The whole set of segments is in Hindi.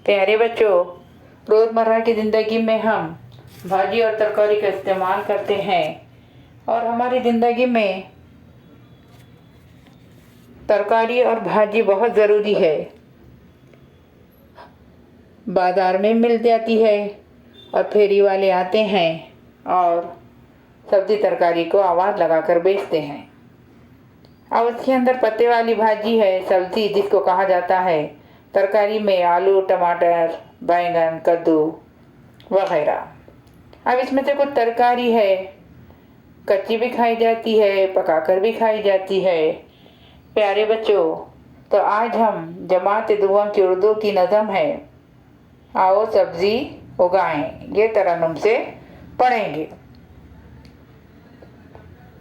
प्यारे बच्चों, रोज़मर्रा की ज़िंदगी में हम भाजी और तरकारी का इस्तेमाल करते हैं और हमारी ज़िंदगी में तरकारी और भाजी बहुत ज़रूरी है। बाज़ार में मिल जाती है और फेरी वाले आते हैं और सब्ज़ी तरकारी को आवाज़ लगाकर बेचते हैं। अब उसके अंदर पत्ते वाली भाजी है, सब्ज़ी जिसको कहा जाता है। तरकारी में आलू, टमाटर, बैंगन, कद्दू वगैरह। अब इसमें से कुछ तरकारी है, कच्ची भी खाई जाती है, पकाकर भी खाई जाती है। प्यारे बच्चों, तो आज हम जमात दुआ की उर्दू की नज़म है, आओ सब्ज़ी उगाएं, ये तरन्नुम से पढ़ेंगे।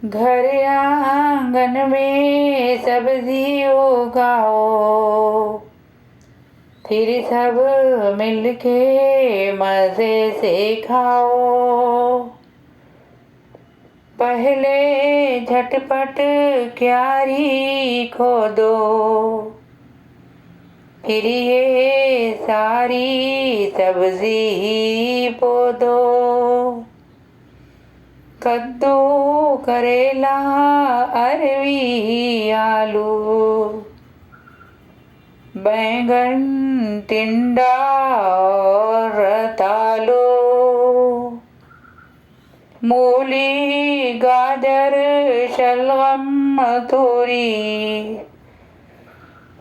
घर आंगन में सब्ज़ी उगाओ, फिर सब मिलके मज़े से खाओ। पहले झटपट क्यारी खोदो, फिर ये सारी सब्ज़ी बो दो। कद्दू, करेला, अरवी, आलू, बैंगन, टिंडा और रतालू, मूली, गाजर, शलगम, तोरी,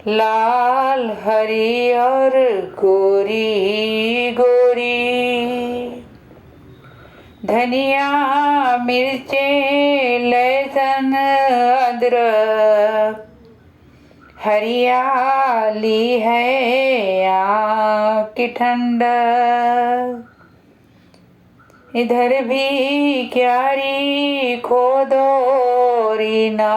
लाल, हरी और गोरी गोरी, धनिया, मिर्चें, लहसुन, अदरक, हरियाली है आँख की ठंडक। इधर भी क्यारी खोदो रीना,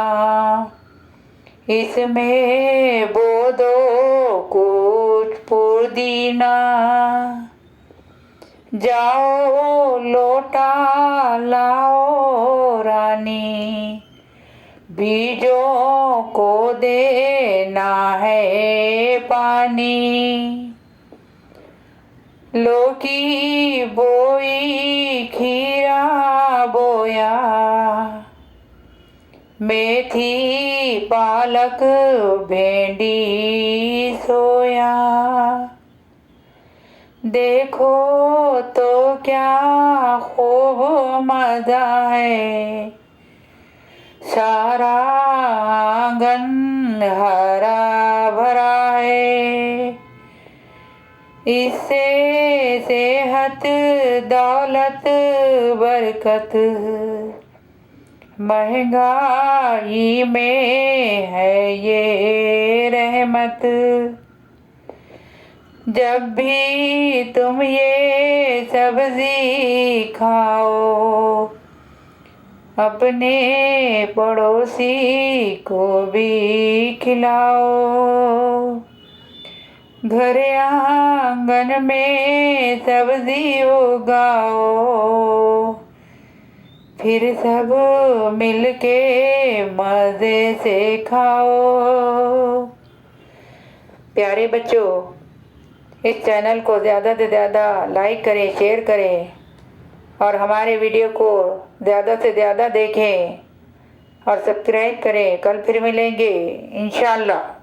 इसमें बो दो कुछ पुदीना। जाओ लोटा लाओ रानी, बीजों को देना है पानी। लौकी बोई, खीरा बोया, मेथी, पालक, भेंडी, सोया। देखो तो क्या खूब मज़ा है, सारा आंगन हरा भरा है। इससे सेहत, दौलत, बरकत, महंगाई में है ये रहमत। जब भी तुम ये सब्ज़ी खाओ, अपने पड़ोसी को भी खिलाओ। घर आंगन में सब्ज़ी उगाओ, फिर सब मिलके मज़े से खाओ। प्यारे बच्चों, इस चैनल को ज़्यादा से ज़्यादा लाइक करें, शेयर करें और हमारे वीडियो को ज़्यादा से ज़्यादा देखें और सब्सक्राइब करें। कल फिर मिलेंगे इंशाअल्लाह।